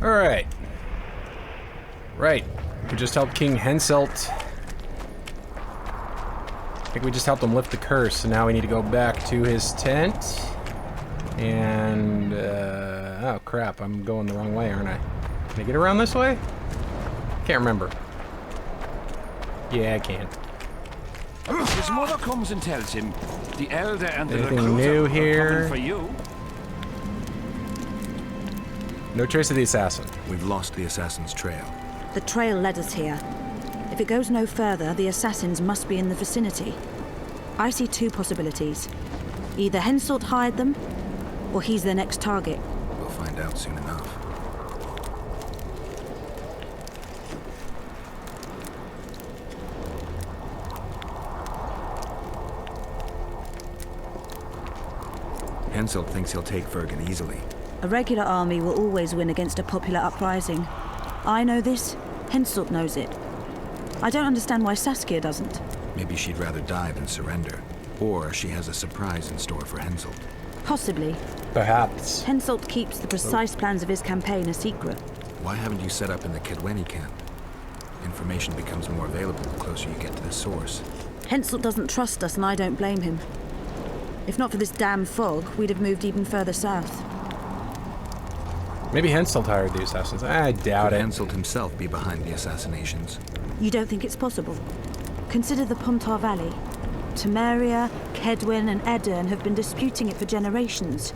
Alright. Right. We just helped King Henselt. I think we just helped him lift the curse, so now we need to go back to his tent. And, oh crap, I'm going the wrong way, aren't I? Can I get around this way? Can't remember. Yeah, I can. His mother comes and tells him the elder and the Anything new recruiter here? are coming for you. No trace of the assassin. We've lost the assassin's trail. The trail led us here. If it goes no further, the assassins must be in the vicinity. I see two possibilities. Either Henselt hired them, or he's their next target. We'll find out soon enough. Henselt thinks he'll take Vergen easily. A regular army will always win against a popular uprising. I know this, Henselt knows it. I don't understand why Saskia doesn't. Maybe she'd rather die than surrender. Or she has a surprise in store for Henselt. Possibly. Perhaps. Henselt keeps the precise plans of his campaign a secret. Why haven't you set up in the Kidweni camp? Information becomes more available the closer you get to the source. Henselt doesn't trust us, and I don't blame him. If not for this damn fog, we'd have moved even further south. Maybe Henselt hired the assassins. I doubt Could it. Henselt himself be behind the assassinations? You don't think it's possible? Consider the Pontar Valley. Temeria, Kedwin, and Edirn have been disputing it for generations.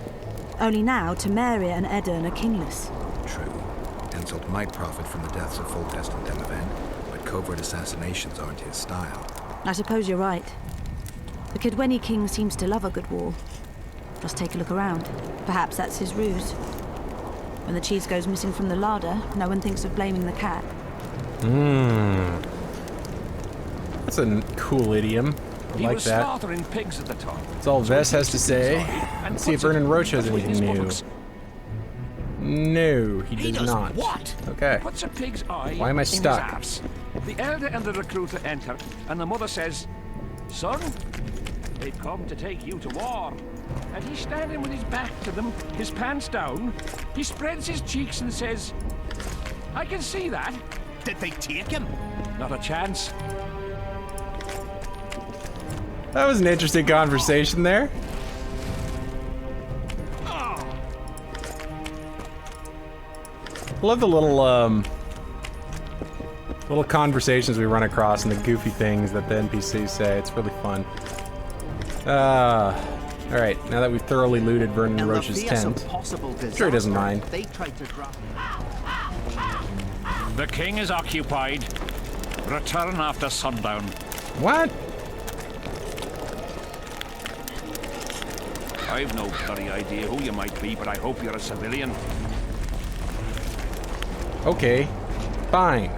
Only now, Temeria and Edirn are kingless. True. Henselt might profit from the deaths of Foltest and Demavan, but covert assassinations aren't his style. I suppose you're right. The Kedweni king seems to love a good war. Just take a look around. Perhaps that's his ruse. When the cheese goes missing from the larder, no one thinks of blaming the cat. That's a cool idiom. I like that. Slaughtering pigs at the top. That's all Vess has to say. Let's see if Vernon Roach has anything new. No, he does not. What? Okay. Puts a pig's eye Why am I in his stuck? arse. The elder and the recruiter enter, and the mother says, "Son, they've come to take you to war." And he's standing with his back to them, his pants down. He spreads his cheeks and says, "I can see that." Did they take him? Not a chance. That was an interesting conversation there. Love the little conversations we run across and the goofy things that the NPCs say. It's really fun. Alright, now that we've thoroughly looted Vernon Roach's tent, sure he doesn't mind. They tried to drop. The king is occupied. Return after sundown. What? I've no bloody idea who you might be, but I hope you're a civilian. Okay, fine.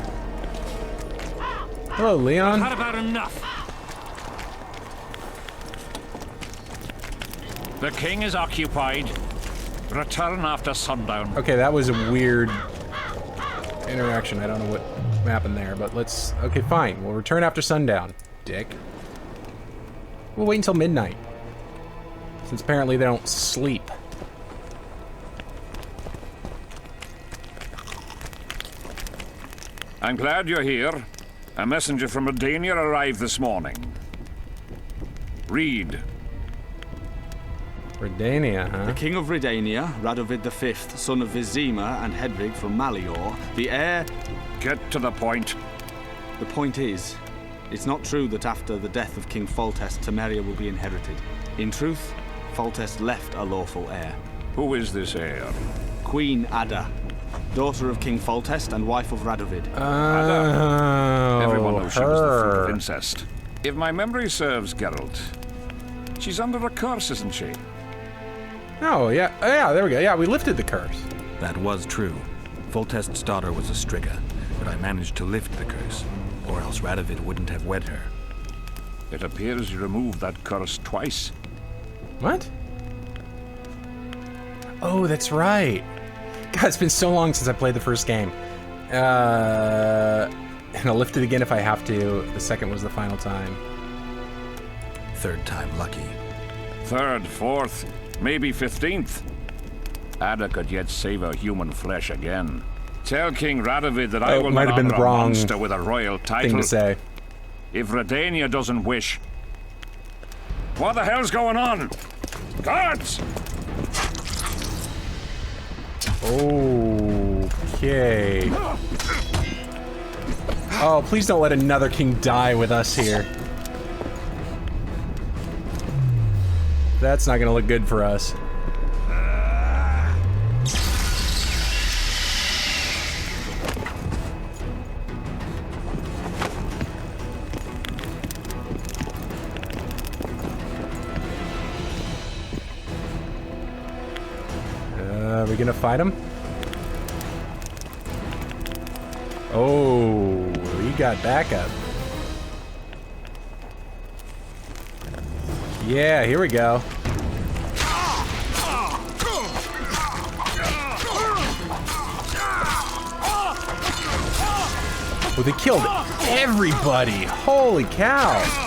Hello, Leon. Had about enough. The king is occupied. Return after sundown. Okay, that was a weird interaction. I don't know what happened there, but let's... Okay, fine. We'll return after sundown, dick. We'll wait until midnight. Since apparently they don't sleep. I'm glad you're here. A messenger from Redania arrived this morning. Read. Redania, huh? The king of Redania, Radovid V, son of Vizima and Hedvig from Malior, the heir... Get to the point. The point is, it's not true that after the death of King Foltest, Temeria will be inherited. In truth, Foltest left a lawful heir. Who is this heir? Queen Ada, daughter of King Foltest and wife of Radovid. Everyone knows she was the fruit her. of incest. If my memory serves, Geralt, she's under a curse, isn't she? Oh, yeah. Oh, yeah, there we go. Yeah, we lifted the curse. That was true. Foltest's daughter was a Striga, but I managed to lift the curse, or else Radovid wouldn't have wed her. It appears you removed that curse twice. What? Oh, that's right. God, it's been so long since I played the first game. And I'll lift it again if I have to. The second was the final time. Third time lucky. Third, fourth, maybe 15th. Ada could yet save her human flesh again. Tell King Radovid that I Oh, will might not have been honor the a wrong monster with a royal Thing title. to say. If Redania doesn't wish. What the hell's going on? Guards! Okay. Oh, please don't let another king die with us here. That's not gonna look good for us. Are we gonna fight him? Oh, we got backup. Yeah, here we go. Oh, they killed everybody. Holy cow.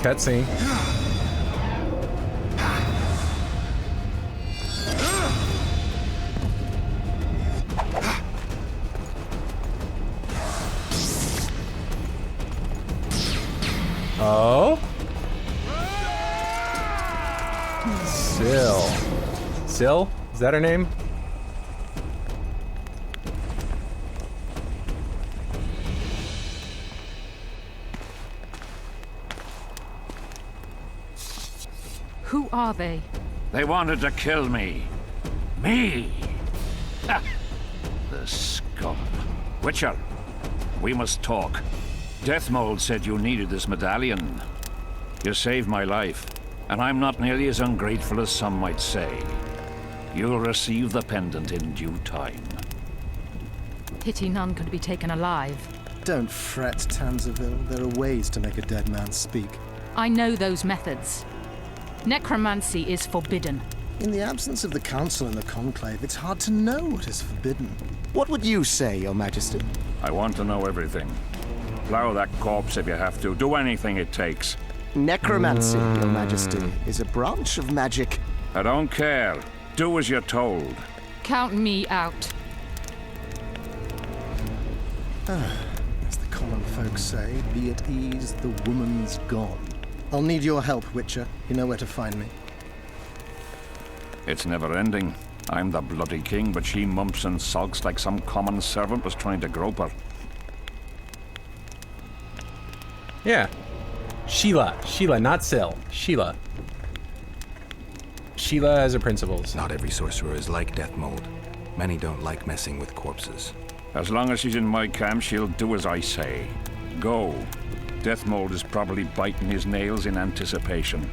Cutscene. Oh? Syl. Syl? Is that her name? Who are they? They wanted to kill me. Me! Ha! The scum. Witcher, we must talk. Deathmold said you needed this medallion. You saved my life, and I'm not nearly as ungrateful as some might say. You'll receive the pendant in due time. Pity none could be taken alive. Don't fret, Tanzaville. There are ways to make a dead man speak. I know those methods. Necromancy is forbidden. In the absence of the Council and the Conclave, it's hard to know what is forbidden. What would you say, Your Majesty? I want to know everything. Plow that corpse if you have to. Do anything it takes. Necromancy, Your Majesty, is a branch of magic. I don't care. Do as you're told. Count me out. As the common folk say, be at ease, the woman's gone. I'll need your help, Witcher. You know where to find me. It's never ending. I'm the bloody king, but she mumps and sulks like some common servant was trying to grope her. Yeah. Sheila. Sheila, not Syl. Sheila. Sheila has her principles. Not every sorcerer is like Deathmold. Many don't like messing with corpses. As long as she's in my camp, she'll do as I say. Go. Deathmold is probably biting his nails in anticipation.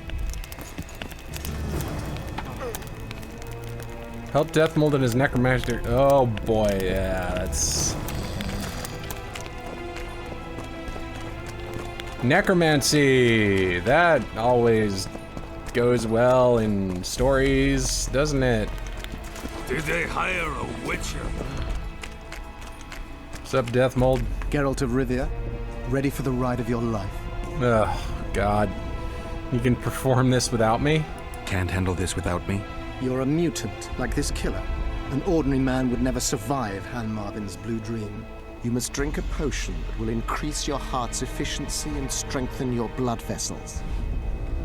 Help Deathmold and his necromancer. Oh boy, yeah, that's... Necromancy! That always goes well in stories, doesn't it? Did they hire a witcher? What's up, Deathmold? Geralt of Rivia, ready for the ride of your life. Ugh, God. You can perform this without me? Can't handle this without me? You're a mutant, like this killer. An ordinary man would never survive Han Marvin's blue dream. You must drink a potion that will increase your heart's efficiency and strengthen your blood vessels.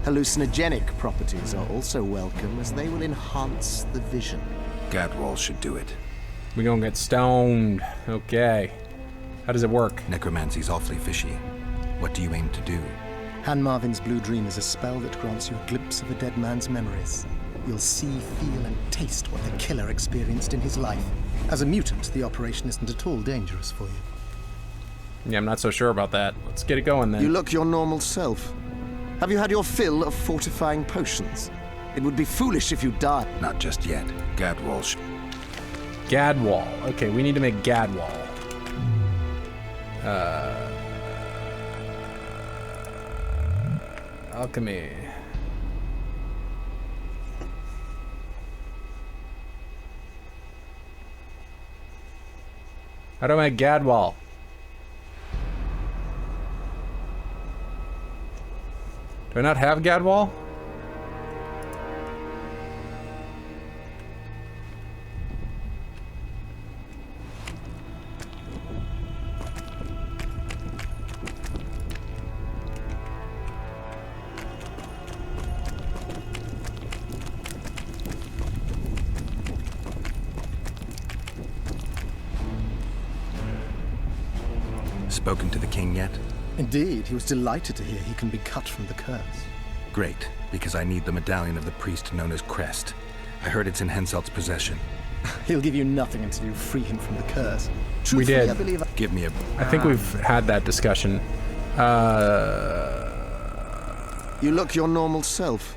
Hallucinogenic properties are also welcome, as they will enhance the vision. Gadwall should do it. We gonna get stoned. Okay. How does it work? Necromancy's awfully fishy. What do you aim to do? Han Marvin's blue dream is a spell that grants you a glimpse of a dead man's memories. You'll see, feel, and taste what the killer experienced in his life. As a mutant, the operation isn't at all dangerous for you. Yeah, I'm not so sure about that. Let's get it going then. You look your normal self. Have you had your fill of fortifying potions? It would be foolish if you died. Not just yet. Gadwall should... Gadwall. Okay, we need to make Gadwall. Alchemy. How do I make Gadwall? Do I not have Gadwall? Spoken to the king yet? Indeed, he was delighted to hear he can be cut from the curse. Great, because I need the medallion of the priest known as Crest. I heard it's in Henselt's possession. He'll give you nothing until you free him from the curse. We did. I believe Give me a... I think we've had that discussion. you look your normal self.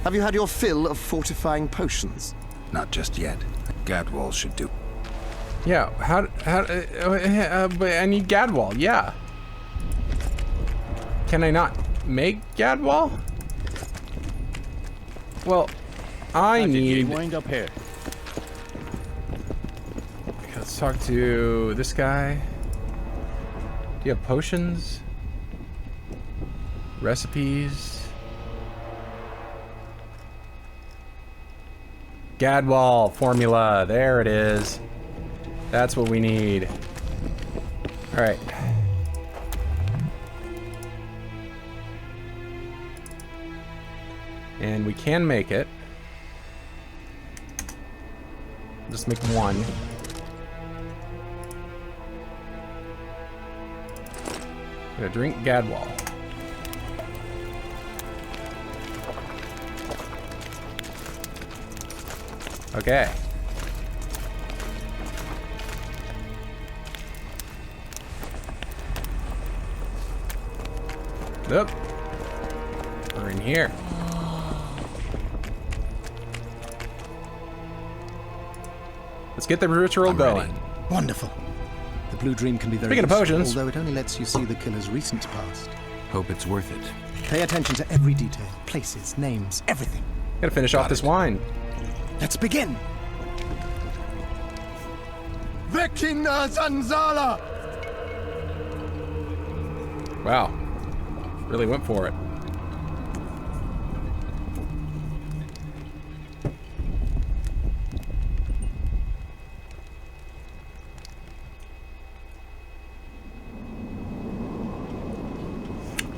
Have you had your fill of fortifying potions? Not just yet. Gadwall should do. Yeah, but I need Gadwall, yeah. Can I not make Gadwall? Well, I need... wind up here? Okay, let's talk to this guy. Do you have potions? Recipes? Gadwall formula, there it is. That's what we need. All right. And we can make it. Just make one. Gonna drink Gadwall. Okay. Nope. We're in here. Let's get the ritual going. Wonderful. The blue dream can be very Speaking of useful, potions. although it only lets you see the killer's recent past. Hope it's worth it. Pay attention to every detail, places, names, everything. Gotta finish off this wine. Let's begin. Vecina Zanzala! Wow. Really went for it.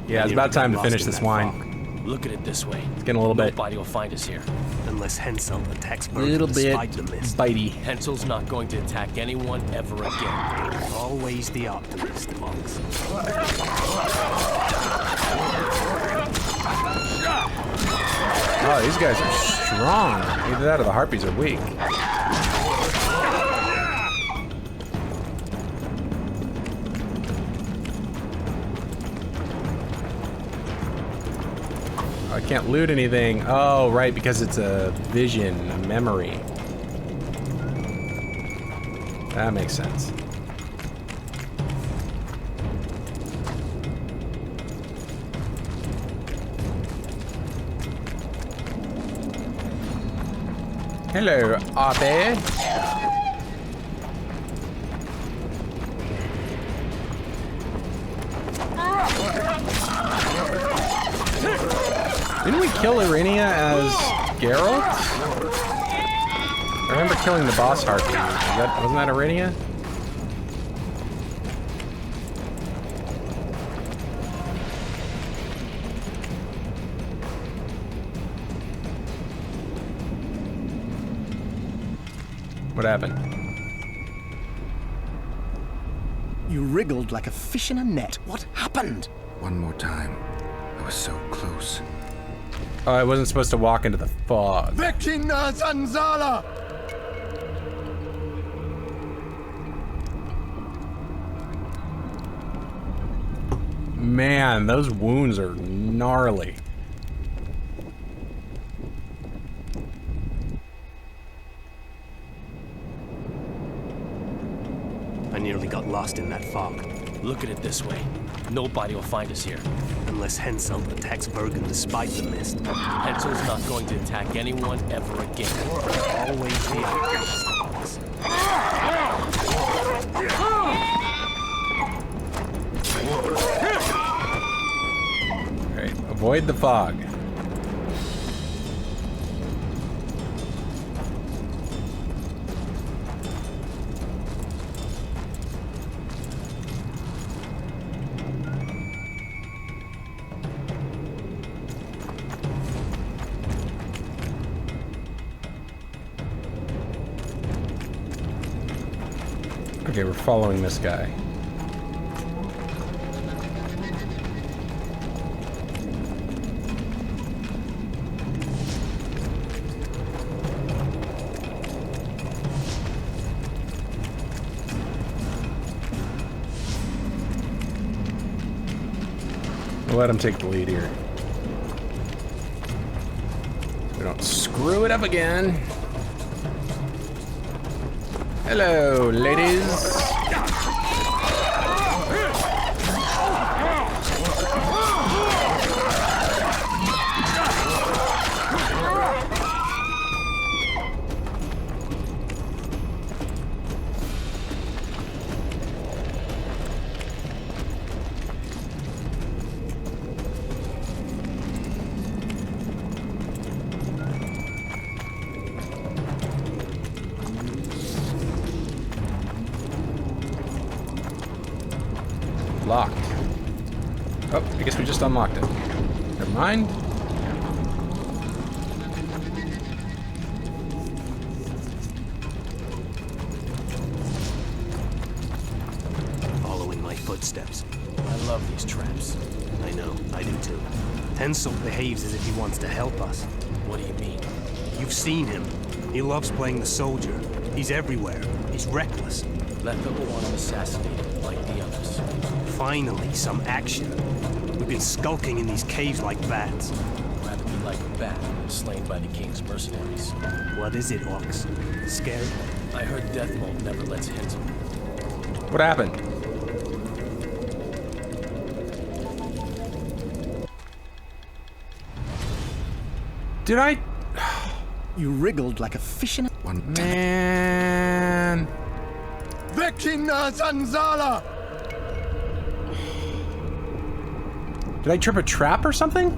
Yeah, it's about time to finish this wine. Look at it this way. It's getting a little bit... Nobody will find us here. Unless Henselt attacks A little bit despite the mist. bitey. Henselt's not going to attack anyone ever again. Always the optimist amongst us. Oh, these guys are strong. Either that or the harpies are weak. I can't loot anything. Oh, right, because it's a vision, a memory. That makes sense. Hello, Abe. Didn't we kill Irenia as Geralt? I remember killing the boss harpy. Wasn't that Irenia? What happened? You wriggled like a fish in a net. What happened? One more time. I was so close. Oh, I wasn't supposed to walk into the fog. Vecina Zanzala! Man, those wounds are gnarly. I nearly got lost in that fog. Look at it this way. Nobody will find us here. Unless Henselt attacks Bergen despite the mist. Henselt's not going to attack anyone ever again. Always the optimist. Avoid the fog. Okay, we're following this guy. We'll let him take the lead here. We don't screw it up again. Hello, ladies. Locked. Oh, I guess we just unlocked it. Never mind. Following my footsteps. I love these traps. I know, I do too. Henselt behaves as if he wants to help us. What do you mean? You've seen him. He loves playing the soldier. He's everywhere. He's reckless. Letha will want him assassinated, like the others. Finally, some action. We've been skulking in these caves like bats. Rather be like a bat than slain by the king's mercenaries. What is it, Orcs? Scared? I heard Deathmold never lets Henselt. What happened? Did I? You wriggled like a fish in a... Man. Vecina Zanzala! Did I trip a trap or something?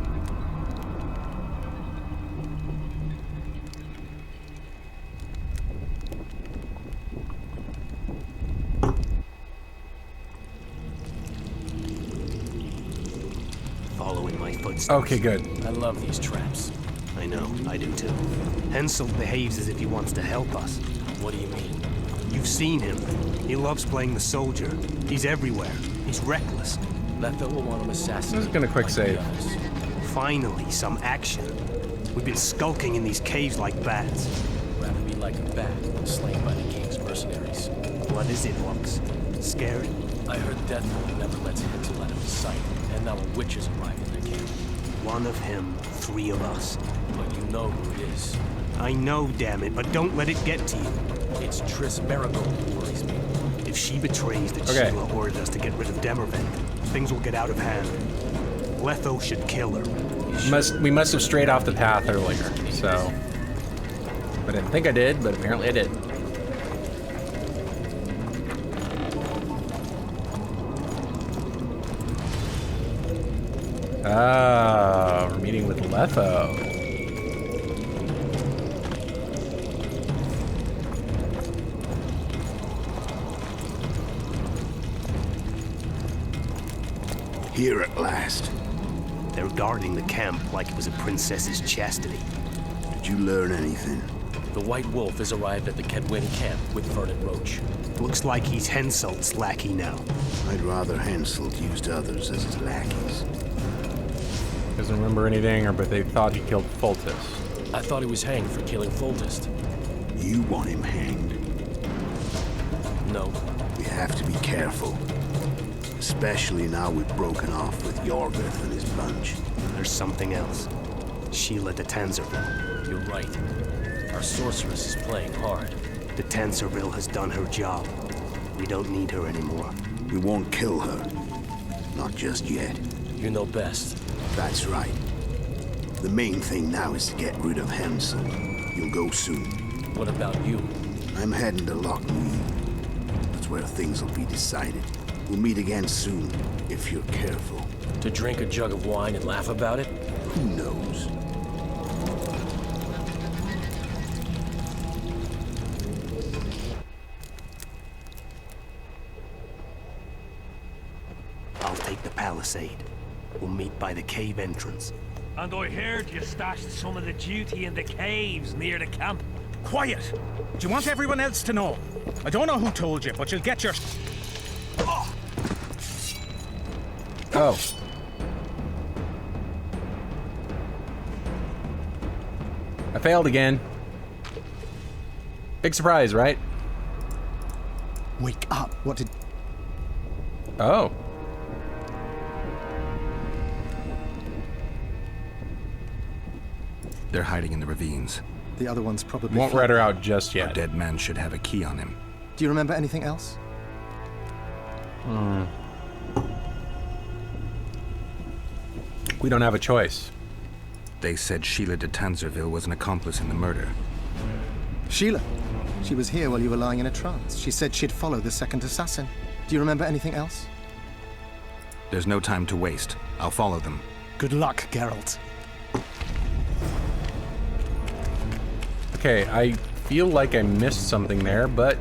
Following my footsteps. Okay, good. I love these traps. I know, I do too. Henselt behaves as if he wants to help us. What do you mean? You've seen him. He loves playing the soldier. He's everywhere. He's reckless. Letha will want him assassinated. This is gonna quick like save. the others. Finally, some action. We've been skulking in these caves like bats. Rather be like a bat than slain by the king's mercenaries. What is it, Orcs? Scared? I heard Deathmold never lets Henselt out of his sight, and now a witch has arrived in their camp. One of him, 3 of us. But you know who it is. I know, damn it, but don't let it get to you. It's Triss Marigold who worries me. If she betrays that Okay. Sheila ordered us to get rid of Demervent, things will get out of hand. Letho should kill her. We must have strayed off the path earlier, so... I didn't think I did, but apparently I did. Ah, we're meeting with Letho. Here at last. They're guarding the camp like it was a princess's chastity. Did you learn anything? The White Wolf has arrived at the Kedwin camp with Vernon Roach. Looks like he's Henselt's lackey now. I'd rather Henselt used others as his lackeys. Doesn't remember anything, but they thought he killed Foltest. I thought he was hanged for killing Foltest. You want him hanged. No. We have to be careful. Especially now we've broken off with Yorgith and his bunch. There's something else. Sheila de Tanzerville. You're right. Our sorceress is playing hard. De Tanzerville has done her job. We don't need her anymore. We won't kill her. Not just yet. You know best. That's right. The main thing now is to get rid of Henselt. You'll go soon. What about you? I'm heading to Lochmuir. That's where things will be decided. We'll meet again soon, if you're careful. To drink a jug of wine and laugh about it? Who knows? I'll take the palisade. We'll meet by the cave entrance. And I heard you stashed some of the duty in the caves near the camp. Quiet! Do you want everyone else to know? I don't know who told you, but you'll get your... Oh. I failed again. Big surprise, right? Wake up. What did... Oh. They're hiding in the ravines. The other one's probably... Won't rat her out just Our yet. dead man should have a key on him. Do you remember anything else? We don't have a choice. They said Sheila de Tanzerville was an accomplice in the murder. Sheila. She was here while you were lying in a trance. She said she'd follow the second assassin. Do you remember anything else? There's no time to waste. I'll follow them. Good luck, Geralt. Okay, I feel like I missed something there, but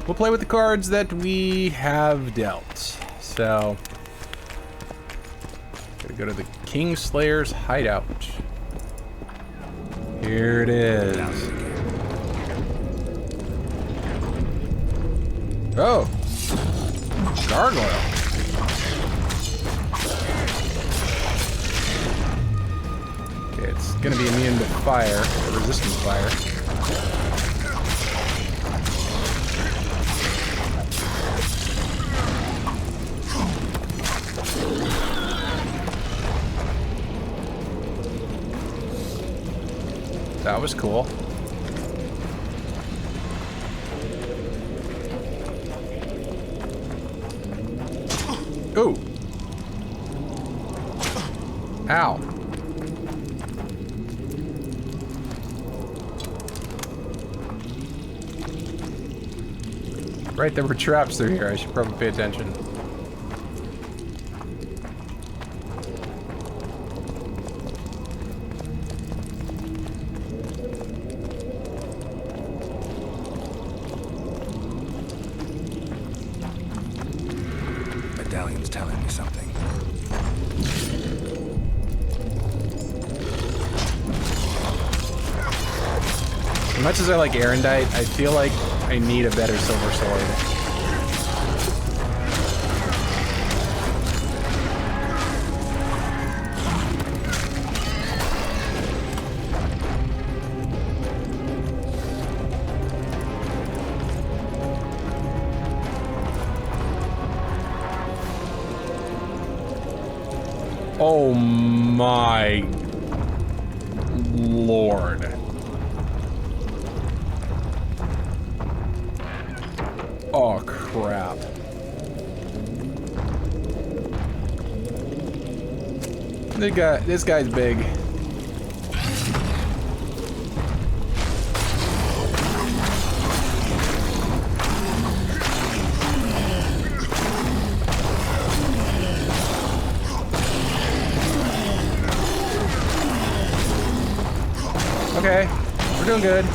we'll play with the cards that we have dealt. So, gotta go to the Kingslayer's hideout. Here it is. Oh, gargoyle. Okay, it's gonna be immune to fire, or resistant to fire. That was cool. Ooh. Ow. Right, there were traps through here. I should probably pay attention. Medallion's telling me something. As much as I like Erendite, I feel like I need a better silver sword. Oh my lord. Oh crap. This guy's big. Okay, we're doing good.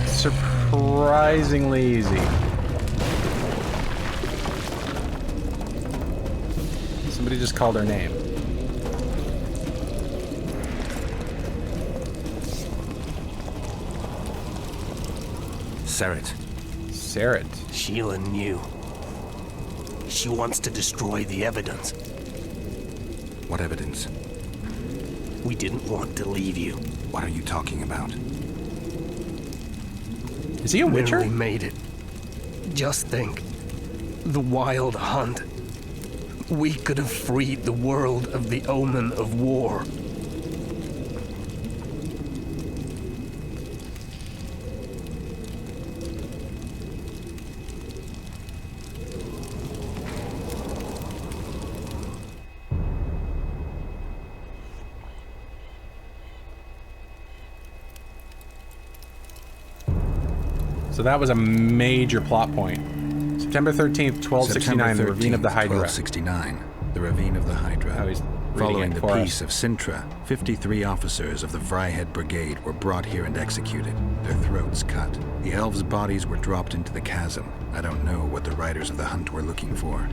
Surprisingly easy. Somebody just called her name. Seret. Seret. Sheila knew. She wants to destroy the evidence. What evidence? We didn't want to leave you. What are you talking about? Is he a witcher? We made it. Just think. The Wild Hunt. We could have freed the world of the omen of war. So that was a major plot point. So September 13th, 1269, the Ravine of the Hydra. 1269, the Ravine of the Hydra. Oh, he's Following the for Peace us. of Sintra, 53 officers of the Fryhead Brigade were brought here and executed, their throats cut. The elves' bodies were dropped into the chasm. I don't know what the riders of the hunt were looking for.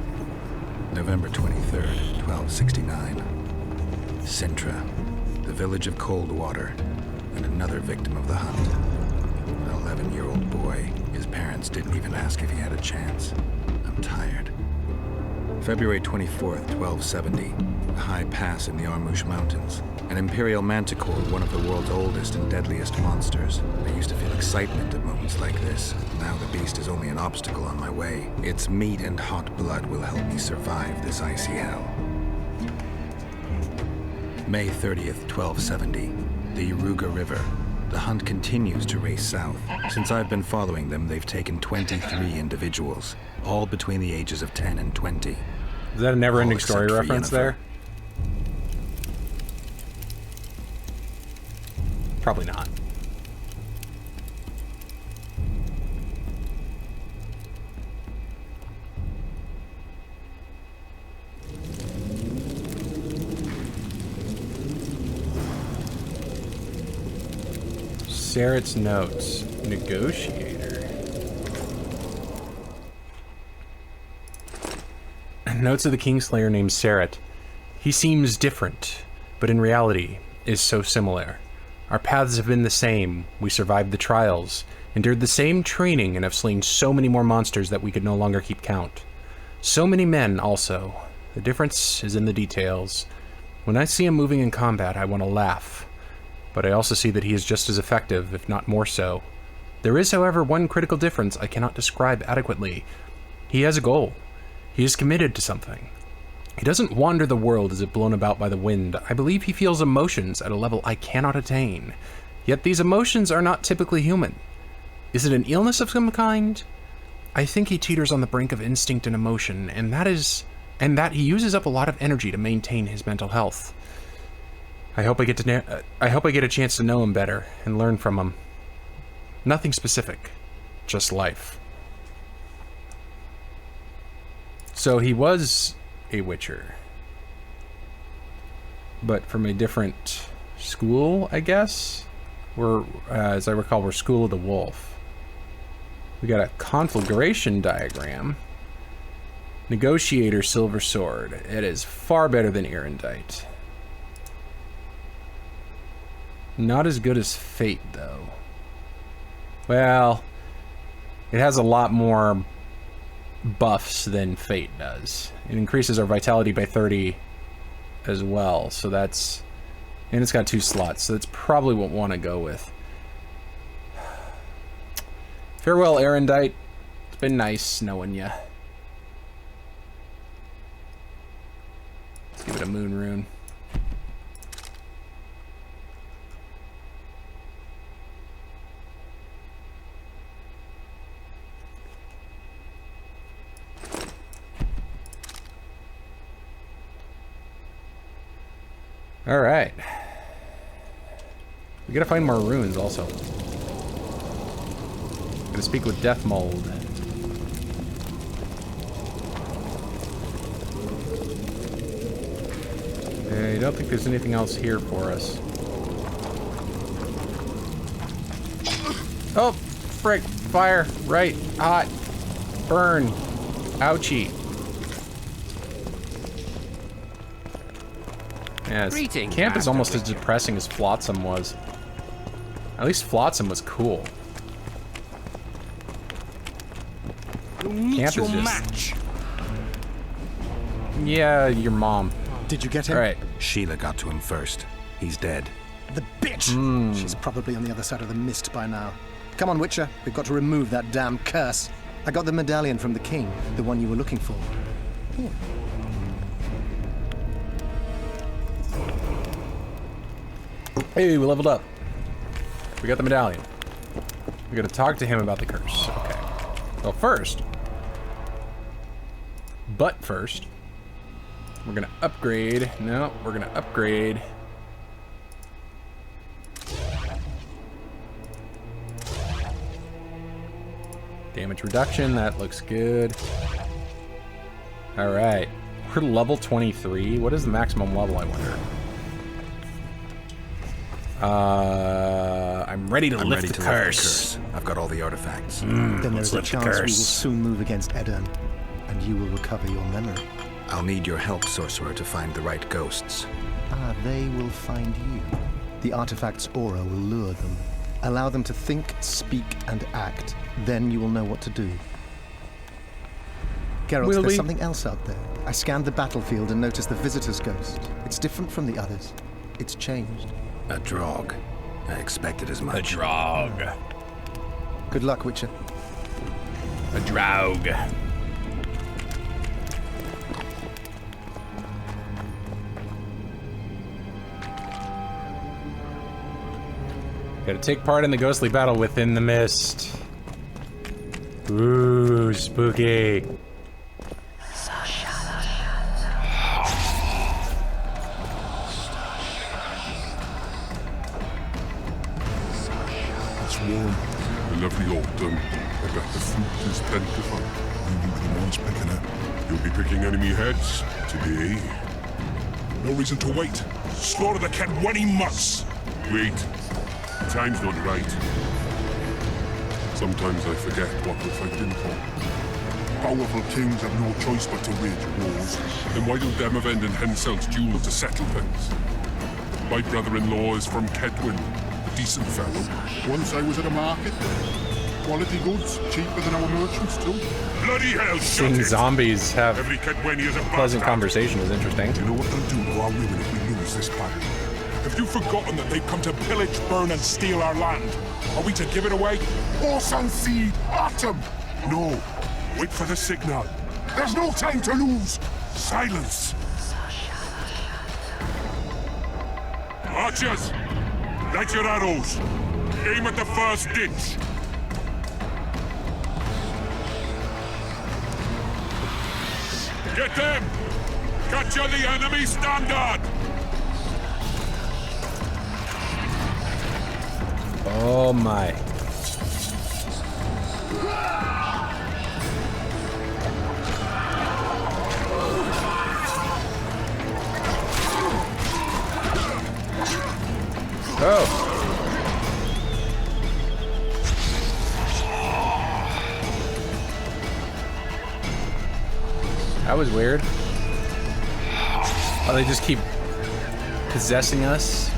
November 23rd, 1269. Sintra, the village of Coldwater, and another victim of the hunt. An 11-year-old boy. His parents didn't even ask if he had a chance. I'm tired. February 24th, 1270. A high pass in the Armouche Mountains. An imperial manticore, one of the world's oldest and deadliest monsters. I used to feel excitement at moments like this. Now the beast is only an obstacle on my way. Its meat and hot blood will help me survive this icy hell. May 30th, 1270. The Yaruga River. The hunt continues to race south. Since I've been following them, they've taken 23 individuals, all between the ages of 10 and 20. Is that a never-ending All story except for reference Yennefer. there? Probably not. Sarah's notes. Negotiator. Notes of the Kingslayer named Sarat. He seems different, but in reality is so similar. Our paths have been the same. We survived the trials, endured the same training, and have slain so many more monsters that we could no longer keep count. So many men, also. The difference is in the details. When I see him moving in combat, I want to laugh. But I also see that he is just as effective, if not more so. There is, however, one critical difference I cannot describe adequately. He has a goal. He is committed to something. He doesn't wander the world as if blown about by the wind. I believe he feels emotions at a level I cannot attain. Yet these emotions are not typically human. Is it an illness of some kind? I think he teeters on the brink of instinct and emotion, and that he uses up a lot of energy to maintain his mental health. I hope I get a chance to know him better and learn from him. Nothing specific, just life. So he was a Witcher, but from a different school, I guess. As I recall, we're School of the Wolf. We got a conflagration diagram. Negotiator Silver Sword. It is far better than Erendite. Not as good as Fate, though. Well, it has a lot more buffs than Fate does. It increases our vitality by 30 as well, so that's... And it's got 2 slots, so that's probably what I want to go with. Farewell, Erendite. It's been nice knowing ya. Let's give it a moon rune. All right. We gotta find more runes also. Gotta speak with Death Mold. I don't think there's anything else here for us. Oh, frick. Fire. Right. Hot. Burn. Ouchie. Yeah, camp is almost as depressing as Flotsam was. At least Flotsam was cool. Camp is just... Yeah, your mom. Did you get him? All right. Sheila got to him first. He's dead. The bitch! She's probably on the other side of the mist by now. Come on, Witcher. We've got to remove that damn curse. I got the medallion from the king, the one you were looking for. Here. Hey, we leveled up. We got the medallion. We gotta talk to him about the curse. Okay. Well, first, we're gonna upgrade. No, we're gonna upgrade. Damage reduction, that looks good. Alright. We're level 23. What is the maximum level, I wonder? I'm ready to lift the curse. I've got all the artifacts. Then Let's there's a lift the chance we will curse. soon move against Edirn, and you will recover your memory. I'll need your help, sorcerer, to find the right ghosts. Ah, they will find you. The artifact's aura will lure them. Allow them to think, speak, and act. Then you will know what to do. Geralt, Will there's we? something else out there. I scanned the battlefield and noticed the visitor's ghost. It's different from the others. It's changed. A drog. I expected as much. A drog. Good luck, Witcher. A drog. Gotta take part in the ghostly battle within the mist. Ooh, spooky. It's warm. A lovely autumn. I bet the fruit is plentiful. You will be the ones picking it. You'll be picking enemy heads today. No reason to wait. Slaughter the Kedwenny mutts. Wait. Time's not right. Sometimes I forget what we're fighting for. Powerful kings have no choice but to wage wars. Then why don't Demavend and Henselt duel to settle things? My brother-in-law is from Kedwin, a decent fellow. Once I was at a market there. Quality goods, cheaper than our merchants too. Bloody hell, shut Seeing it! zombies have Every Kedwenny is a pleasant bastard. conversation is interesting. Do you know what they'll do to our women if we lose this battle? Have you forgotten that they've come to pillage, burn, and steal our land? Are we to give it away? Horse and seed, autumn! No. Wait for the signal. There's no time to lose. Silence. Archers! Light your arrows. Aim at the first ditch. Get them! Capture the enemy standard! Oh my. Oh. That was weird. Oh, they just keep possessing us?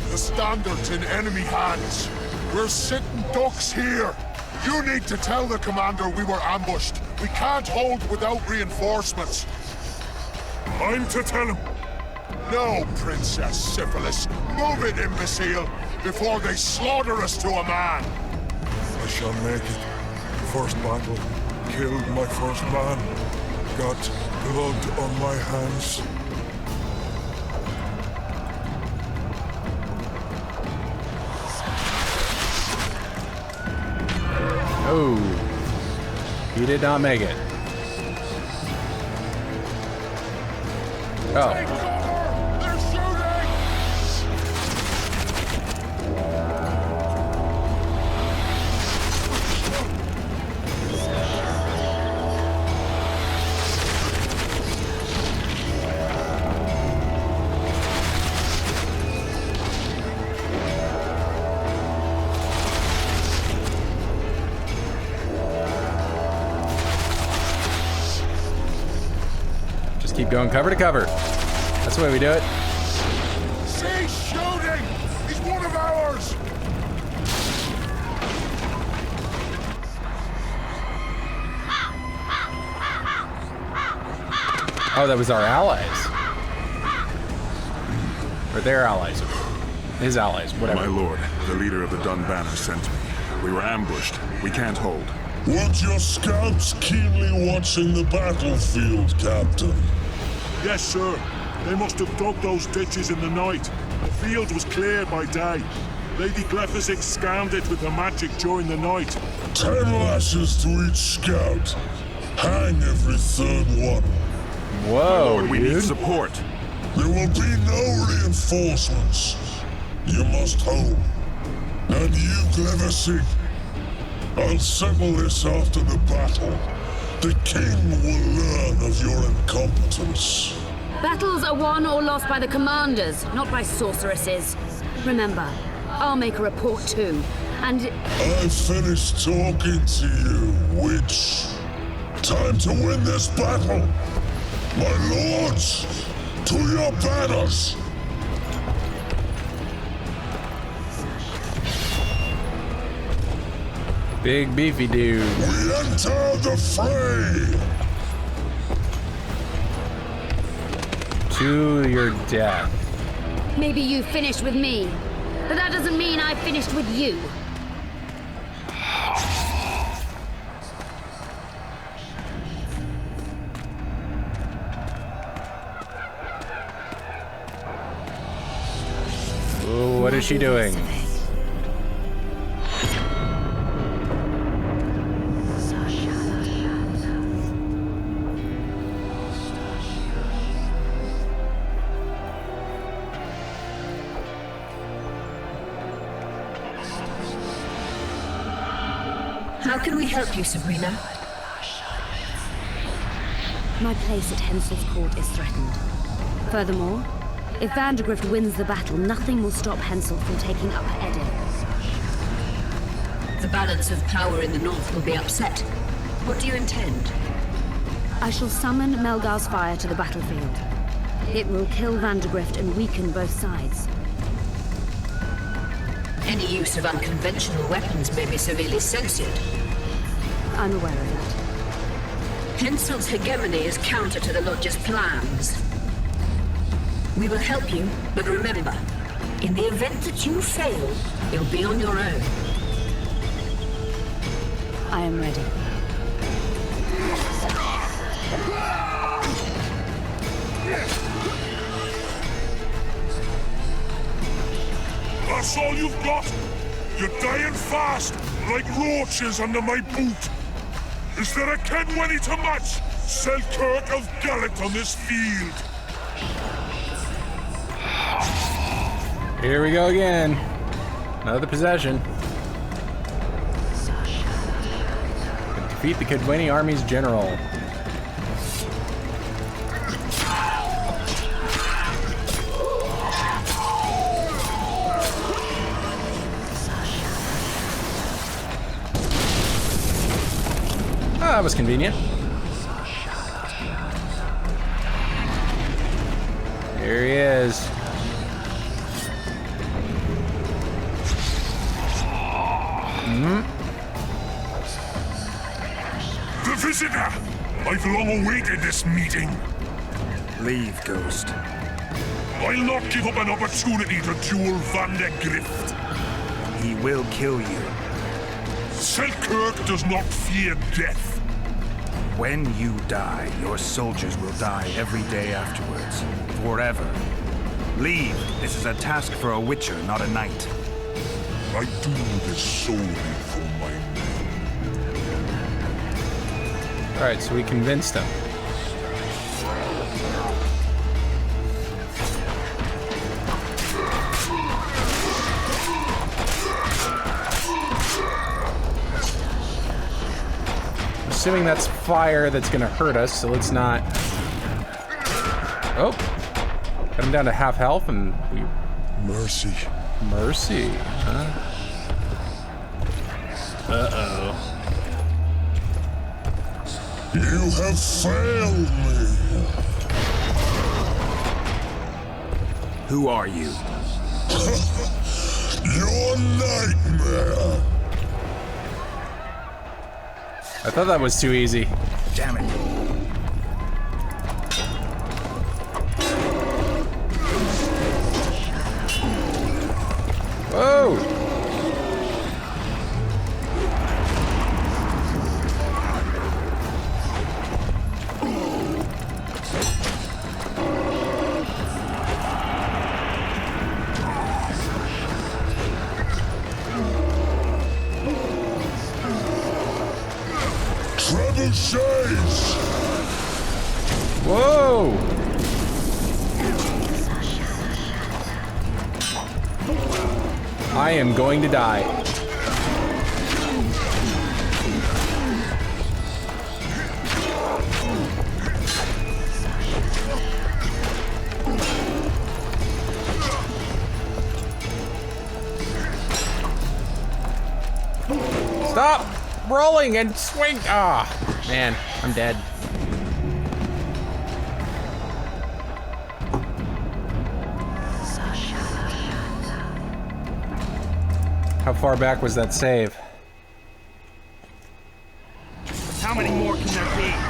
The standard's in enemy hands. We're sitting ducks here. You need to tell the commander we were ambushed. We can't hold without reinforcements. I'm to tell him. No, Princess Syphilis. Move it, imbecile, before they slaughter us to a man. I shall make it. First battle. Killed my first man. Got blood on my hands. Oh. He did not make it. Oh. They're shooting! Just keep going cover to cover. That's the way we do it. Cease shooting! He's one of ours! Oh, that was our allies. Or their allies. His allies, whatever. My lord, the leader of the Dun Banner sent me. We were ambushed. We can't hold. Weren't your scouts keenly watching the battlefield, Captain? Yes, sir. They must have dug those ditches in the night. The field was cleared by day. Lady Glephisic scanned it with her magic during the night. 10 lashes to each scout. Hang every third one. Whoa, Lord, we need support. There will be no reinforcements. You must hold. And you, Glephisic, I'll settle this after the battle. The king will learn of your incompetence. Battles are won or lost by the commanders, not by sorceresses. Remember, I'll make a report too, and... I've finished talking to you, witch. Time to win this battle. My lords, to your banners! Big beefy dude. We enter the fray! To your death. Maybe you finished with me, but that doesn't mean I finished with you. Ooh, what is she doing? How can we help you, Sabrina? My place at Henselt's court is threatened. Furthermore, if Vandergrift wins the battle, nothing will stop Henselt from taking Upper Edin. The balance of power in the north will be upset. What do you intend? I shall summon Melgar's fire to the battlefield. It will kill Vandergrift and weaken both sides. Any use of unconventional weapons may be severely censored. I'm aware of that. Henselt's hegemony is counter to the Lodge's plans. We will help you, but remember, in the event that you fail, you'll be on your own. I am ready. That's all you've got? You're dying fast, like roaches under my boot. Is there a Kenwenny to match Selkirk of Gallet on this field? Here we go again. Another possession. Defeat the Kedweni army's general. That was convenient. Here he is. The visitor! I've long awaited this meeting. Leave, Ghost. I'll not give up an opportunity to duel Vandergrift. He will kill you. Selkirk does not fear death. When you die, your soldiers will die every day afterwards. Forever. Leave. This is a task for a witcher, not a knight. I do this solely for my men. Alright, so we convinced him. Assuming that's fire that's gonna hurt us, so let's not... Oh! Got him down to half health and we... Mercy. Mercy, huh? Uh-oh. You have failed me. Who are you? Your nightmare. I thought that was too easy. Damn it. Whoa! Trebuchets! Whoa! I am going to die. rolling and swing. Ah, man, I'm dead. How far back was that save? How many more can there be?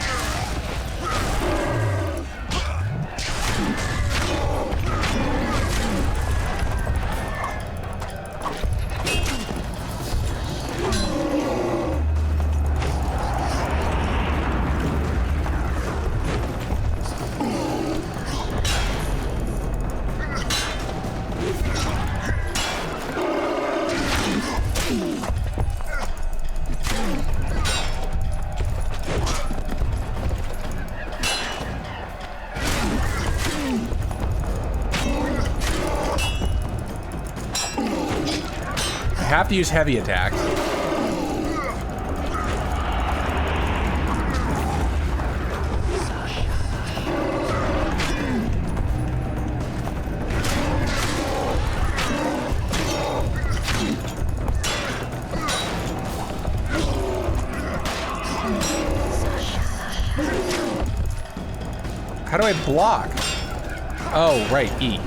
I have to use heavy attacks. How do I block? Oh, right, E.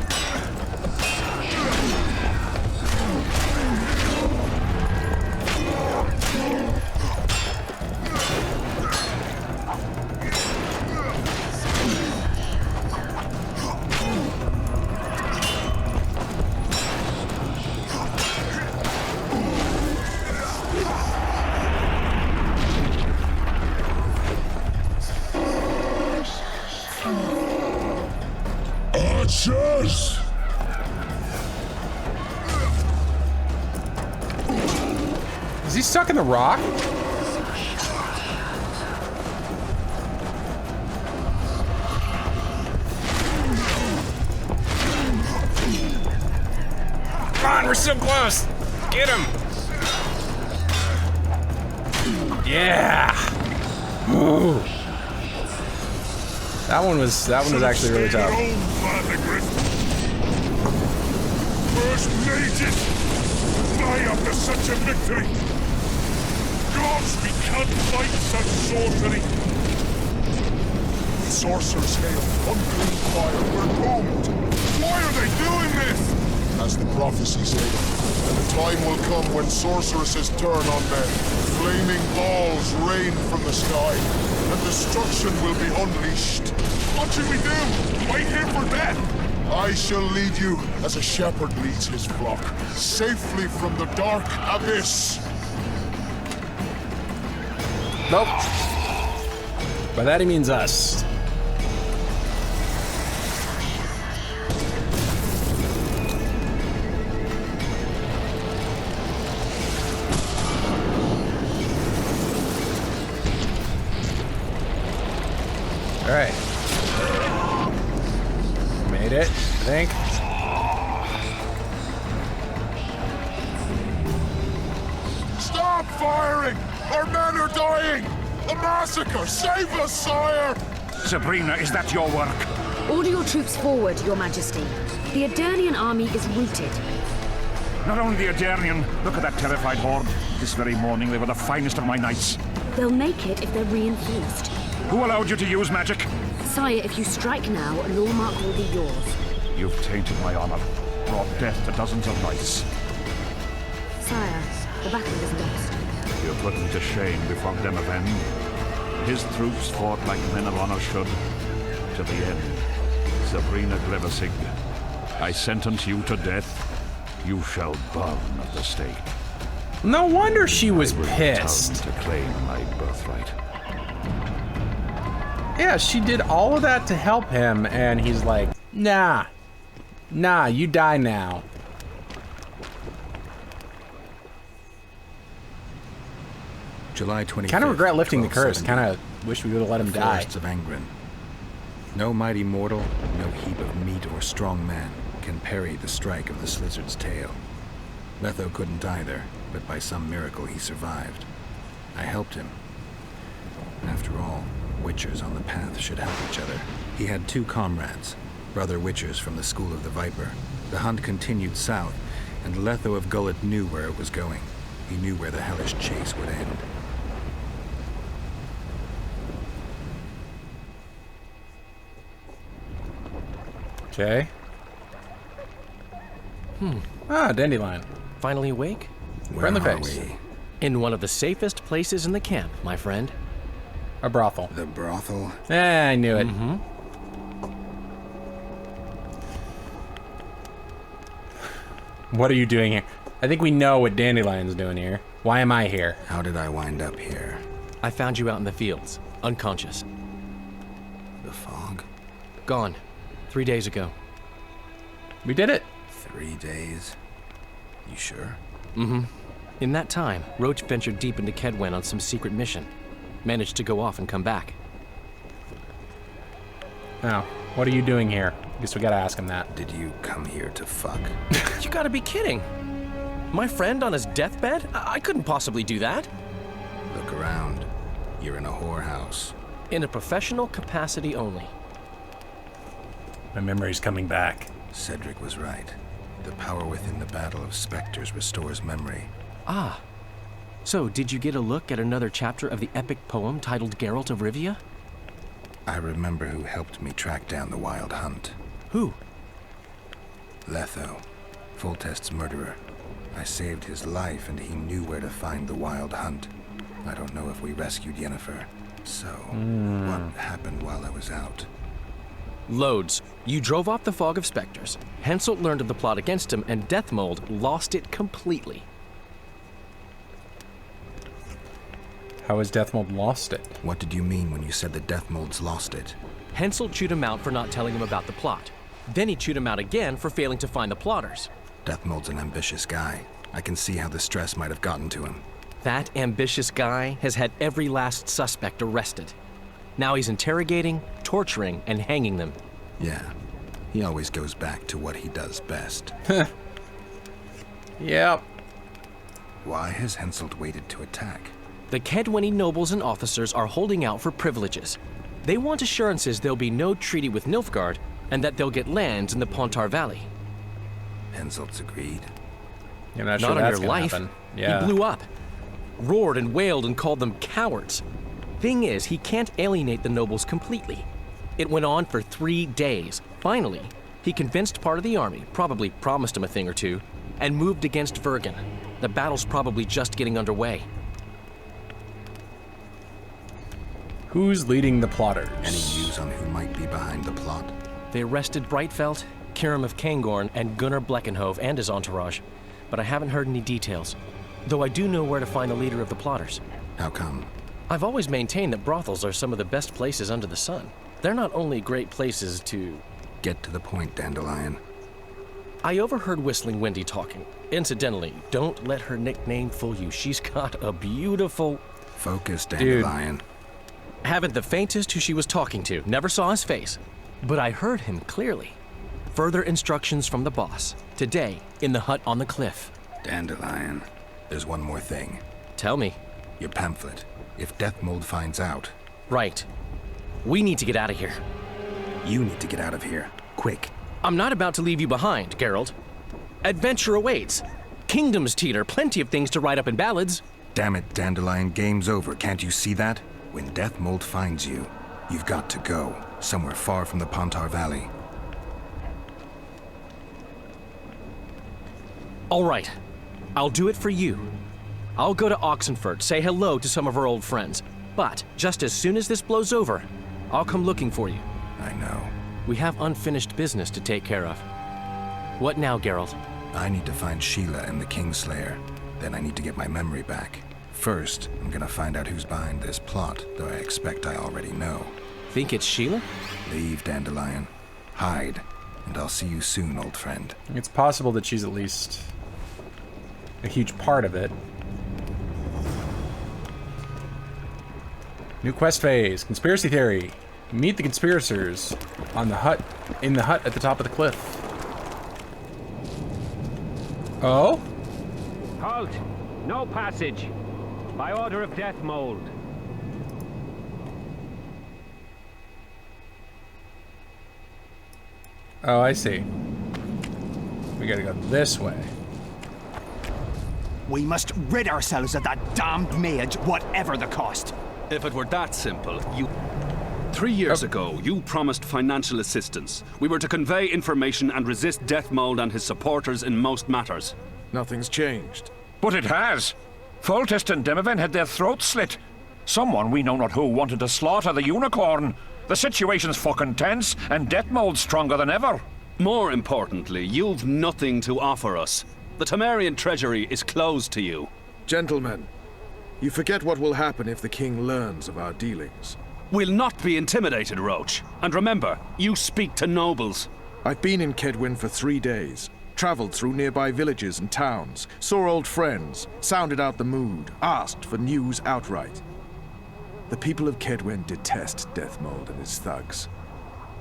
Archers! Is he stuck in the rock? Come on, we're so close. Get him. Yeah. Ooh. That one was actually really tough. First mated! Die after such a victory! Gods, we can't fight such sorcery! Sorcerer's hail, unclean fire, we're doomed! Why are they doing this? As the prophecy said, and the time will come when sorceresses turn on men. Flaming balls rain from the sky, and destruction will be unleashed. What should we do? Wait here for death? I shall lead you as a shepherd leads his flock, safely from the dark abyss. Nope. By that he means us. All right. Made it, I think. Stop firing! Our men are dying! A massacre! Save us, sire! Sabrina, is that your work? Order your troops forward, Your Majesty. The Adernian army is routed. Not only the Adernian, look at that terrified horde. This very morning they were the finest of my knights. They'll make it if they're reinforced. Who allowed you to use magic? Sire, if you strike now, Lormark will be yours. You've tainted my honor, brought death to dozens of knights. Sire, the battle is lost. You put me to shame before Demavend. His troops fought like men of honor should. To the end. Sabrina Glevissig, I sentence you to death. You shall burn at the stake. No wonder she was I will pissed. return to claim my birthright. Yeah, she did all of that to help him, and he's like, nah. Nah, you die now. July 25th. Kind of regret lifting the curse. 1270. Kind of wish we would have let him The die. forests of Angren. No mighty mortal, no heap of meat or strong man can parry the strike of the Slizzard's tail. Letho couldn't either, but by some miracle he survived. I helped him. After all, Witchers on the path should help each other. He had two comrades, brother Witchers from the School of the Viper. The hunt continued south, and Letho of Gullet knew where it was going. He knew where the hellish chase would end. Okay. Ah, dandelion. Finally awake? Friendly face. In one of the safest places in the camp, my friend. A brothel. The brothel? I knew it. What are you doing here? I think we know what Dandelion's doing here. Why am I here? How did I wind up here? I found you out in the fields, unconscious. The fog? Gone. 3 days ago. We did it. 3 days? You sure? In that time, Roach ventured deep into Kedwen on some secret mission. Managed to go off and come back. Oh, what are you doing here? Guess we gotta ask him that. Did you come here to fuck? You gotta be kidding. My friend on his deathbed? I couldn't possibly do that. Look around. You're in a whorehouse. In a professional capacity only. My memory's coming back. Cedric was right. The power within the Battle of Spectres restores memory. Ah. So, did you get a look at another chapter of the epic poem titled Geralt of Rivia? I remember who helped me track down the Wild Hunt. Who? Letho, Foltest's murderer. I saved his life and he knew where to find the Wild Hunt. I don't know if we rescued Yennefer. So, what happened while I was out? Loads. You drove off the fog of specters. Henselt learned of the plot against him, and Deathmold lost it completely. How has Deathmold lost it? What did you mean when you said that Deathmold's lost it? Henselt chewed him out for not telling him about the plot. Then he chewed him out again for failing to find the plotters. Deathmold's an ambitious guy. I can see how the stress might have gotten to him. That ambitious guy has had every last suspect arrested. Now he's interrogating, torturing, and hanging them. Yeah. He always goes back to what he does best. Yep. Why has Henselt waited to attack? The Kedweni nobles and officers are holding out for privileges. They want assurances there'll be no treaty with Nilfgaard, and that they'll get lands in the Pontar Valley. Henselt's agreed. You're not sure Not on that's your gonna life. happen. Yeah. He blew up. Roared and wailed and called them cowards. Thing is, he can't alienate the nobles completely. It went on for 3 days. Finally, he convinced part of the army, probably promised him a thing or two, and moved against Vergen. The battle's probably just getting underway. Who's leading the plotters? Any news on who might be behind the plot? They arrested Brightfelt, Kirim of Kangorn, and Gunnar Bleckenhove and his entourage, but I haven't heard any details. Though I do know where to find the leader of the plotters. How come? I've always maintained that brothels are some of the best places under the sun. They're not only great places to... Get to the point, Dandelion. I overheard Whistling Wendy talking. Incidentally, don't let her nickname fool you. She's got a beautiful... Focus, Dandelion. Haven't the faintest who she was talking to. Never saw his face. But I heard him clearly. Further instructions from the boss. Today, in the hut on the cliff. Dandelion, there's one more thing. Tell me. Your pamphlet. If Deathmold finds out... Right. We need to get out of here. You need to get out of here. Quick. I'm not about to leave you behind, Geralt. Adventure awaits. Kingdoms teeter, plenty of things to write up in ballads. Damn it, Dandelion, game's over. Can't you see that? When Deathmold finds you, you've got to go. Somewhere far from the Pontar Valley. All right. I'll do it for you. I'll go to Oxenford, say hello to some of our old friends. But just as soon as this blows over, I'll come looking for you. I know. We have unfinished business to take care of. What now, Geralt? I need to find Sheila and the Kingslayer. Then I need to get my memory back. First, I'm gonna find out who's behind this plot, though I expect I already know. Think it's Sheila? Leave, Dandelion. Hide. And I'll see you soon, old friend. It's possible that she's at least a huge part of it. New quest phase. Conspiracy theory. Meet the conspirators in the hut at the top of the cliff. Oh? Halt! No passage. By order of Deathmold. Oh, I see. We gotta go this way. We must rid ourselves of that damned mage, whatever the cost. If it were that simple, you... 3 years ago, you promised financial assistance. We were to convey information and resist Deathmold and his supporters in most matters. Nothing's changed. But it has. Foltest and Demoven had their throats slit. Someone, we know not who, wanted to slaughter the unicorn. The situation's fucking tense, and Deathmold's stronger than ever. More importantly, you've nothing to offer us. The Temerian treasury is closed to you. Gentlemen, you forget what will happen if the king learns of our dealings. We'll not be intimidated, Roach. And remember, you speak to nobles. I've been in Kedwin for 3 days. Traveled through nearby villages and towns, saw old friends, sounded out the mood, asked for news outright. The people of Kedwin detest Deathmold and his thugs.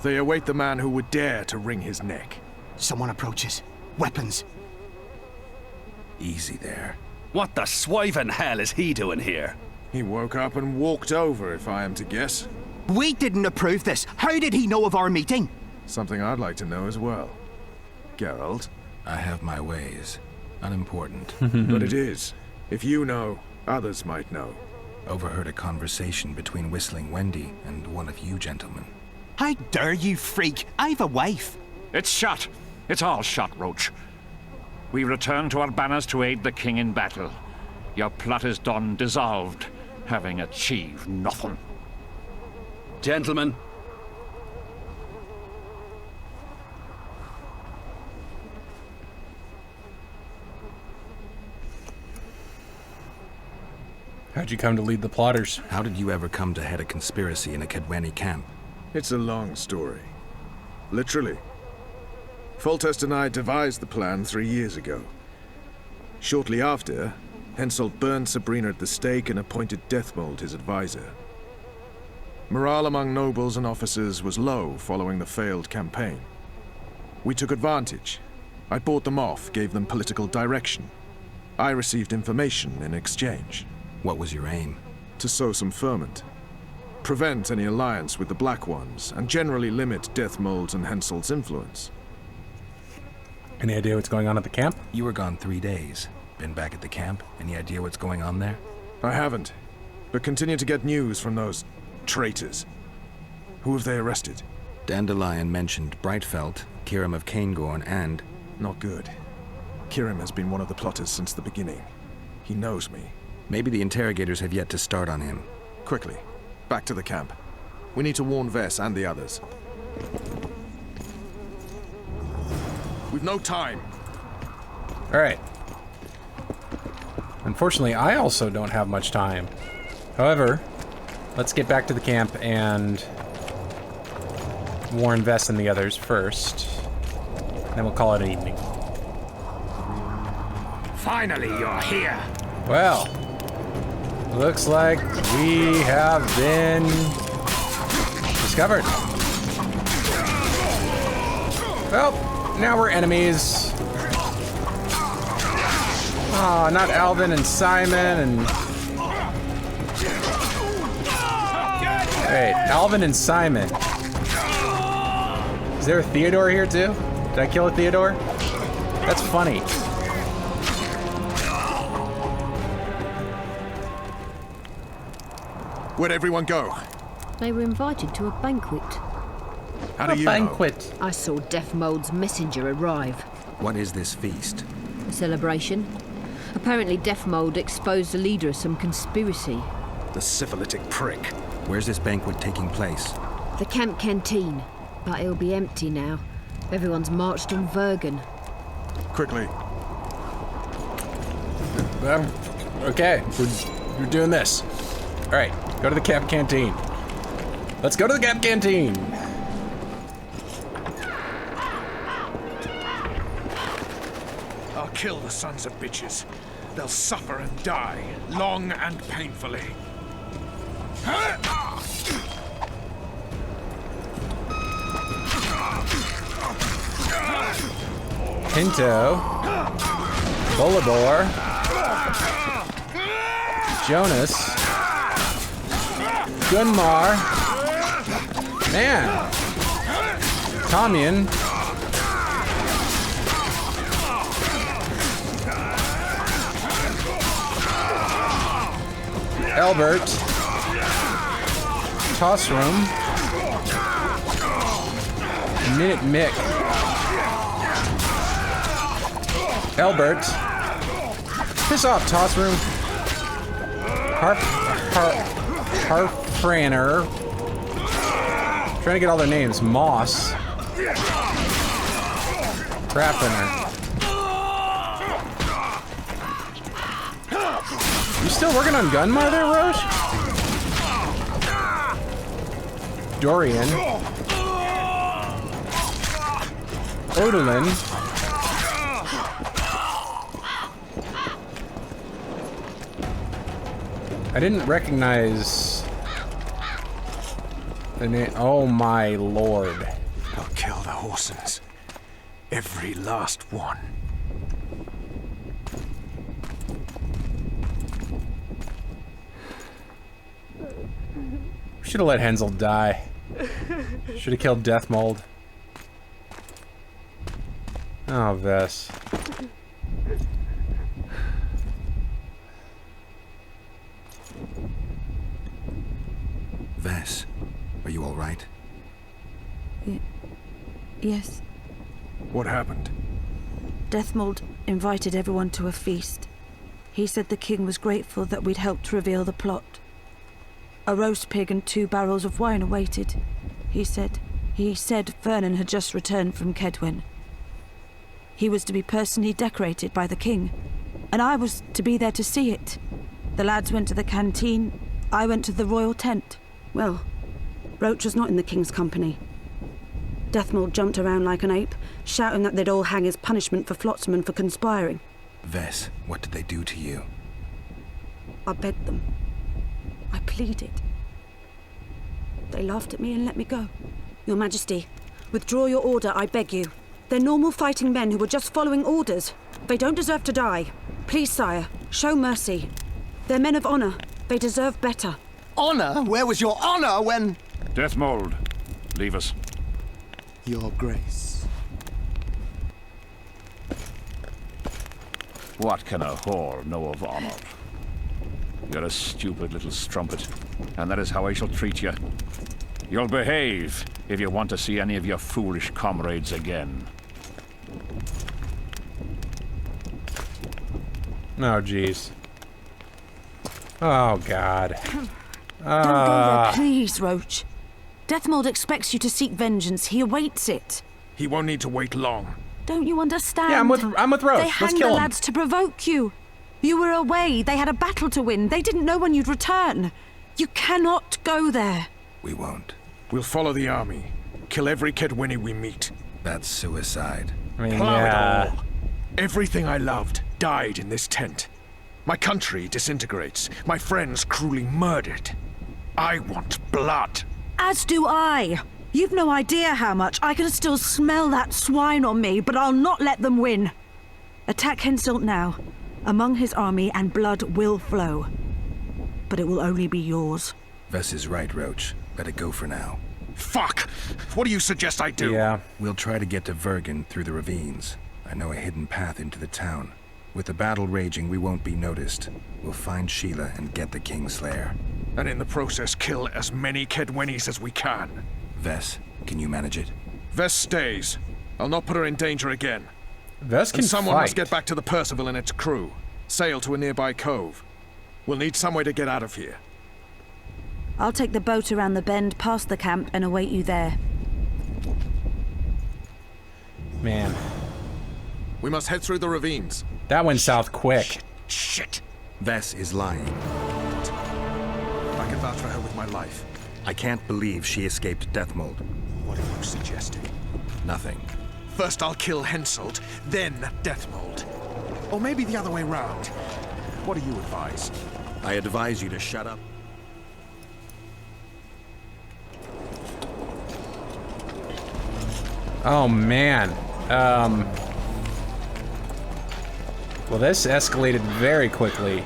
They await the man who would dare to wring his neck. Someone approaches. Weapons. Easy there. What the swiven hell is he doing here? He woke up and walked over, if I am to guess. We didn't approve this. How did he know of our meeting? Something I'd like to know as well. Geralt? I have my ways. Unimportant. But it is. If you know, others might know. Overheard a conversation between Whistling Wendy and one of you gentlemen. How dare you, freak? I've a wife. It's shut. It's all shut, Roach. We return to our banners to aid the king in battle. Your plot is done, dissolved, having achieved nothing. Gentlemen. How'd you come to lead the plotters? How did you ever come to head a conspiracy in a Kedweni camp? It's a long story. Literally. Foltest and I devised the plan 3 years ago. Shortly after, Henselt burned Sabrina at the stake and appointed Deathmold his advisor. Morale among nobles and officers was low following the failed campaign. We took advantage. I bought them off, gave them political direction. I received information in exchange. What was your aim? To sow some ferment. Prevent any alliance with the Black Ones, and generally limit Deathmold's and Henselt's influence. Any idea what's going on at the camp? You were gone 3 days. Been back at the camp? Any idea what's going on there? I haven't, but continue to get news from those traitors. Who have they arrested? Dandelion mentioned Brightfelt, Kirim of Caingorn, and... Not good. Kirim has been one of the plotters since the beginning. He knows me. Maybe the interrogators have yet to start on him. Quickly, back to the camp. We need to warn Vess and the others. We've no time. All right. Unfortunately, I also don't have much time. However, let's get back to the camp and warn Vess and the others first. Then we'll call it an evening. Finally, you're here. Well, looks like we have been discovered. Well, now we're enemies. Oh, not Alvin and Simon and... Wait, Alvin and Simon. Is there a Theodore here too? Did I kill a Theodore? That's funny. Where'd everyone go? They were invited to a banquet. How do you banquet? I saw Deathmold's messenger arrive. What is this feast? A celebration. Apparently Deathmold exposed the leader of some conspiracy. The syphilitic prick. Where's this banquet taking place? The camp canteen. But it'll be empty now. Everyone's marched on Vergen. Quickly. Okay, we're doing this. All right, go to the camp canteen. Let's go to the camp canteen. I'll kill the sons of bitches. They'll suffer and die, long and painfully. Pinto, Bolidor, Jonas, Gunmar, man, Tomian, Albert, Tossroom, Minute Mick. Elbert. Piss off, Toss Room. Harfraner. Trying to get all their names. Moss. Crappener. You still working on Gunmar there, Roche? Dorian. Odalin. I didn't recognize the name. Oh my lord. I'll kill the Horsens. Every last one. Should have let Henselt die. Should have killed Deathmold. Oh, Vess. Vess, are you all right? Yes. What happened? Deathmold invited everyone to a feast. He said the king was grateful that we'd helped reveal the plot. A roast pig and 2 barrels of wine awaited, he said. He said Vernon had just returned from Kedwen. He was to be personally decorated by the king, and I was to be there to see it. The lads went to the canteen, I went to the royal tent. Well, Roach was not in the king's company. Deathmold jumped around like an ape, shouting that they'd all hang as punishment for Flotsam for conspiring. Vess, what did they do to you? I begged them. I pleaded. They laughed at me and let me go. Your Majesty, withdraw your order, I beg you. They're normal fighting men who were just following orders. They don't deserve to die. Please, sire, show mercy. They're men of honor. They deserve better. Honor? Where was your honor when... Deathmold, leave us. Your Grace. What can a whore know of honor? You're a stupid little strumpet, and that is how I shall treat you. You'll behave if you want to see any of your foolish comrades again. Oh, jeez. Oh, God. Don't go there, please, Roach. Deathmold expects you to seek vengeance. He awaits it. He won't need to wait long. Don't you understand? Yeah, I'm with Roach. They Let's hanged kill the him. lads to provoke you. You were away. They had a battle to win. They didn't know when you'd return. You cannot go there. We won't. We'll follow the army. Kill every Kedwini we meet. That's suicide. I mean, Plow yeah. it all. Everything I loved died in this tent. My country disintegrates. My friends cruelly murdered. I want blood. As do I. You've no idea how much. I can still smell that swine on me, but I'll not let them win. Attack Henselt now. Among his army, and blood will flow. But it will only be yours. Vess is right, Roach. Let it go for now. Fuck! What do you suggest I do? Yeah. We'll try to get to Vergen through the ravines. I know a hidden path into the town. With the battle raging, we won't be noticed. We'll find Sheila and get the Kingslayer. And in the process, kill as many Kedwenis as we can. Vess, can you manage it? Vess stays. I'll not put her in danger again. Vess can and someone fight. must get back to the Percival and its crew. Sail to a nearby cove. We'll need some way to get out of here. I'll take the boat around the bend past the camp and await you there. Man. We must head through the ravines. That went south quick. Shit! Vess is lying. I can vouch for her with my life. I can't believe she escaped Deathmold. What are you suggesting? Nothing. First I'll kill Henselt, then Deathmold. Or maybe the other way round. What do you advise? I advise you to shut up. Oh, man. Well, this escalated very quickly.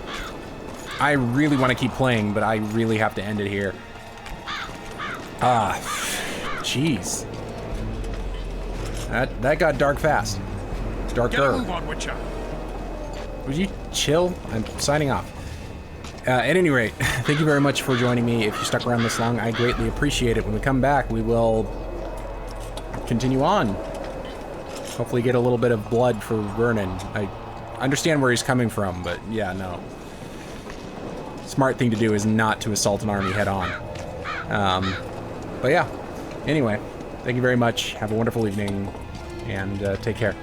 I really want to keep playing, but I really have to end it here. Jeez. That got dark fast. Darker. Get a move on, Witcher. Would you chill? I'm signing off. At any rate, thank you very much for joining me. If you stuck around this long, I greatly appreciate it. When we come back, we will continue on. Hopefully get a little bit of blood for Vernon. I understand where he's coming from, but yeah, no. Smart thing to do is not to assault an army head on. But yeah, anyway, thank you very much. Have a wonderful evening, and take care.